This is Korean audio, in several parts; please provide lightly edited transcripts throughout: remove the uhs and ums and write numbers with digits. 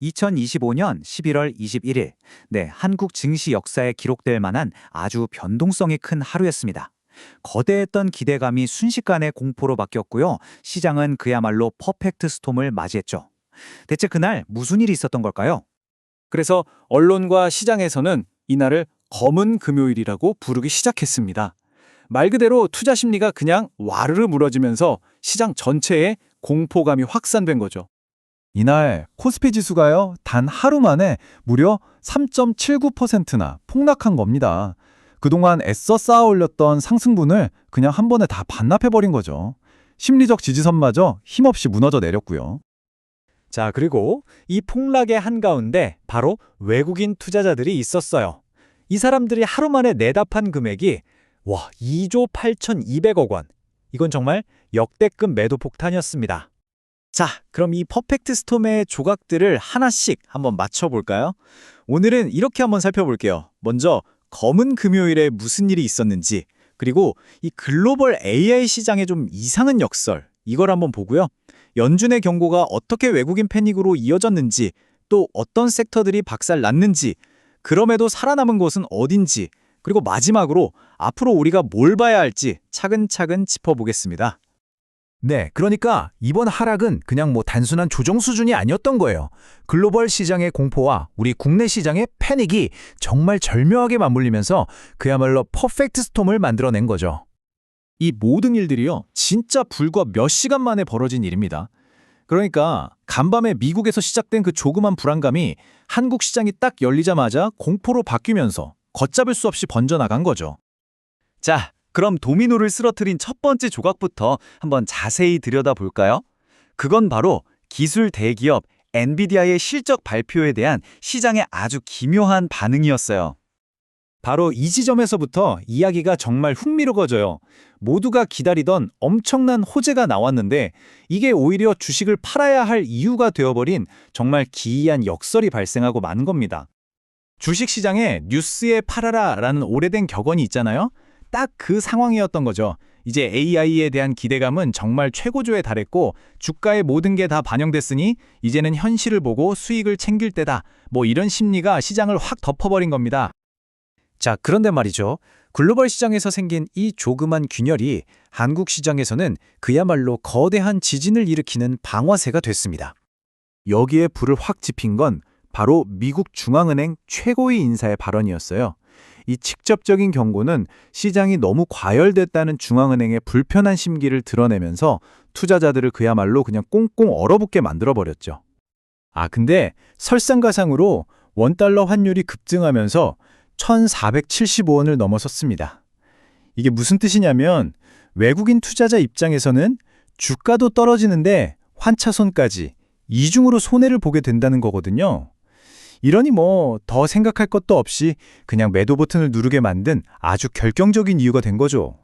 2025년 11월 21일, 한국 증시 역사에 기록될 만한 아주 변동성이 큰 하루였습니다. 거대했던 기대감이 순식간에 공포로 바뀌었고요. 시장은 그야말로 퍼펙트 스톰을 맞이했죠. 대체 그날 무슨 일이 있었던 걸까요? 그래서 언론과 시장에서는 이날을 검은 금요일이라고 부르기 시작했습니다. 말 그대로 투자 심리가 그냥 와르르 무너지면서 시장 전체에 공포감이 확산된 거죠. 이날 코스피 지수가요, 단 하루 만에 무려 3.79%나 폭락한 겁니다. 그동안 애써 쌓아 올렸던 상승분을 그냥 한 번에 다 반납해버린 거죠. 심리적 지지선마저 힘없이 무너져 내렸고요. 자, 그리고 이 폭락의 한가운데 바로 외국인 투자자들이 있었어요. 이 사람들이 하루 만에 내답한 금액이 2조 8,200억 원. 이건 정말 역대급 매도 폭탄이었습니다. 자, 그럼 이 퍼펙트 스톰의 조각들을 하나씩 한번 맞춰볼까요? 오늘은 이렇게 한번 살펴볼게요. 먼저 검은 금요일에 무슨 일이 있었는지, 그리고 이 글로벌 AI 시장의 좀 이상한 역설, 이걸 한번 보고요. 연준의 경고가 어떻게 외국인 패닉으로 이어졌는지, 또 어떤 섹터들이 박살났는지, 그럼에도 살아남은 곳은 어딘지, 그리고 마지막으로 앞으로 우리가 뭘 봐야 할지 차근차근 짚어보겠습니다. 네, 그러니까 이번 하락은 그냥 단순한 조정 수준이 아니었던 거예요. 글로벌 시장의 공포와 우리 국내 시장의 패닉이 정말 절묘하게 맞물리면서 그야말로 퍼펙트 스톰을 만들어낸 거죠. 이 모든 일들이요, 진짜 불과 몇 시간 만에 벌어진 일입니다. 그러니까 간밤에 미국에서 시작된 그 조그만 불안감이 한국 시장이 딱 열리자마자 공포로 바뀌면서 걷잡을 수 없이 번져나간 거죠. 자, 그럼 도미노를 쓰러뜨린 첫 번째 조각부터 한번 자세히 들여다볼까요? 그건 바로 기술 대기업 엔비디아의 실적 발표에 대한 시장의 아주 기묘한 반응이었어요. 바로 이 지점에서부터 이야기가 정말 흥미로워져요. 모두가 기다리던 엄청난 호재가 나왔는데 이게 오히려 주식을 팔아야 할 이유가 되어버린 정말 기이한 역설이 발생하고 만 겁니다. 주식시장에 뉴스에 팔아라라는 오래된 격언이 있잖아요. 딱 그 상황이었던 거죠. 이제 AI에 대한 기대감은 정말 최고조에 달했고 주가의 모든 게 다 반영됐으니 이제는 현실을 보고 수익을 챙길 때다. 이런 심리가 시장을 확 덮어버린 겁니다. 자, 그런데 말이죠. 글로벌 시장에서 생긴 이 조그만 균열이 한국 시장에서는 그야말로 거대한 지진을 일으키는 방화쇠가 됐습니다. 여기에 불을 확 지핀 건 바로 미국 중앙은행 최고위 인사의 발언이었어요. 이 직접적인 경고는 시장이 너무 과열됐다는 중앙은행의 불편한 심기를 드러내면서 투자자들을 그야말로 그냥 꽁꽁 얼어붙게 만들어버렸죠. 근데 설상가상으로 원달러 환율이 급증하면서 1,475원을 넘어섰습니다. 이게 무슨 뜻이냐면 외국인 투자자 입장에서는 주가도 떨어지는데 환차손까지 이중으로 손해를 보게 된다는 거거든요. 이러니 더 생각할 것도 없이 그냥 매도 버튼을 누르게 만든 아주 결정적인 이유가 된 거죠.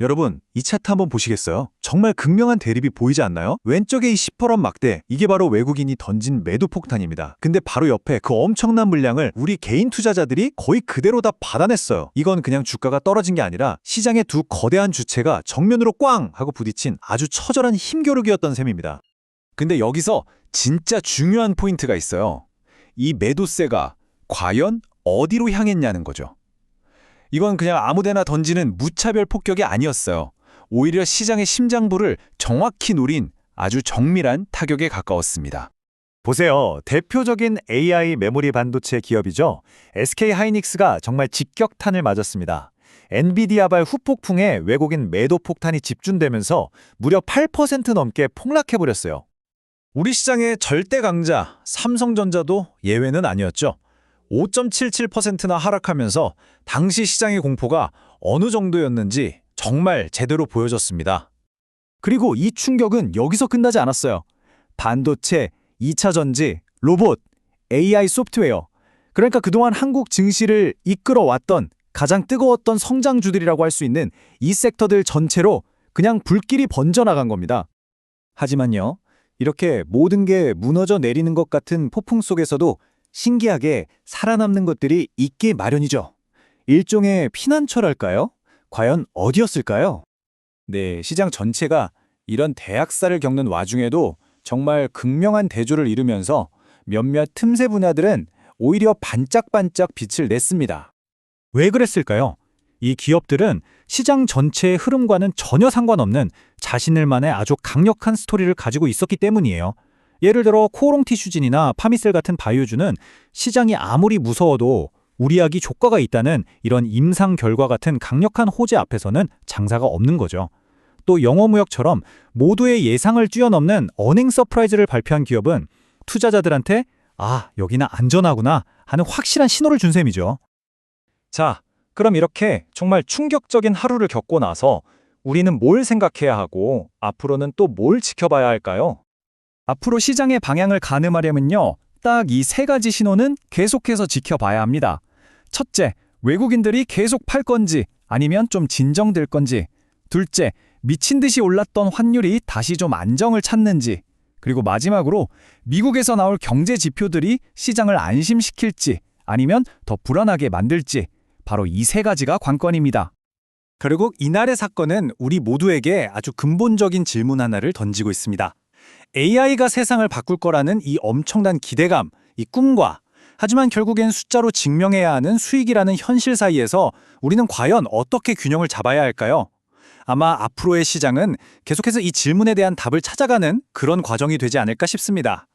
여러분, 이 차트 한번 보시겠어요? 정말 극명한 대립이 보이지 않나요? 왼쪽에 이 시퍼런 막대, 이게 바로 외국인이 던진 매도 폭탄입니다. 근데 바로 옆에 그 엄청난 물량을 우리 개인 투자자들이 거의 그대로 다 받아냈어요. 이건 그냥 주가가 떨어진 게 아니라 시장의 두 거대한 주체가 정면으로 꽝 하고 부딪힌 아주 처절한 힘겨루기였던 셈입니다. 근데 여기서 진짜 중요한 포인트가 있어요. 이 매도세가 과연 어디로 향했냐는 거죠. 이건 그냥 아무데나 던지는 무차별 폭격이 아니었어요. 오히려 시장의 심장부를 정확히 노린 아주 정밀한 타격에 가까웠습니다. 보세요. 대표적인 AI 메모리 반도체 기업이죠. SK하이닉스가 정말 직격탄을 맞았습니다. 엔비디아발 후폭풍에 외국인 매도 폭탄이 집중되면서 무려 8% 넘게 폭락해버렸어요. 우리 시장의 절대 강자 삼성전자도 예외는 아니었죠. 5.77%나 하락하면서 당시 시장의 공포가 어느 정도였는지 정말 제대로 보여줬습니다. 그리고 이 충격은 여기서 끝나지 않았어요. 반도체, 2차 전지, 로봇, AI 소프트웨어. 그러니까 그동안 한국 증시를 이끌어왔던 가장 뜨거웠던 성장주들이라고 할 수 있는 이 섹터들 전체로 그냥 불길이 번져나간 겁니다. 하지만요, 이렇게 모든 게 무너져 내리는 것 같은 폭풍 속에서도 신기하게 살아남는 것들이 있기 마련이죠. 일종의 피난처랄까요? 과연 어디였을까요? 네, 시장 전체가 이런 대학살을 겪는 와중에도 정말 극명한 대조를 이루면서 몇몇 틈새 분야들은 오히려 반짝반짝 빛을 냈습니다. 왜 그랬을까요? 이 기업들은 시장 전체의 흐름과는 전혀 상관없는 자신들만의 아주 강력한 스토리를 가지고 있었기 때문이에요. 예를 들어 코오롱티슈진이나 파미셀 같은 바이오주는 시장이 아무리 무서워도 우리약이 조과가 있다는 이런 임상 결과 같은 강력한 호재 앞에서는 장사가 없는 거죠. 또 영어무역처럼 모두의 예상을 뛰어넘는 어닝 서프라이즈를 발표한 기업은 투자자들한테 여기는 안전하구나 하는 확실한 신호를 준 셈이죠. 자, 그럼 이렇게 정말 충격적인 하루를 겪고 나서 우리는 뭘 생각해야 하고 앞으로는 또 뭘 지켜봐야 할까요? 앞으로 시장의 방향을 가늠하려면요, 딱 이 세 가지 신호는 계속해서 지켜봐야 합니다. 첫째, 외국인들이 계속 팔 건지 아니면 좀 진정될 건지. 둘째, 미친 듯이 올랐던 환율이 다시 좀 안정을 찾는지. 그리고 마지막으로 미국에서 나올 경제 지표들이 시장을 안심시킬지 아니면 더 불안하게 만들지. 바로 이 세 가지가 관건입니다. 결국 이날의 사건은 우리 모두에게 아주 근본적인 질문 하나를 던지고 있습니다. AI가 세상을 바꿀 거라는 이 엄청난 기대감, 이 꿈과 하지만 결국엔 숫자로 증명해야 하는 수익이라는 현실 사이에서 우리는 과연 어떻게 균형을 잡아야 할까요? 아마 앞으로의 시장은 계속해서 이 질문에 대한 답을 찾아가는 그런 과정이 되지 않을까 싶습니다.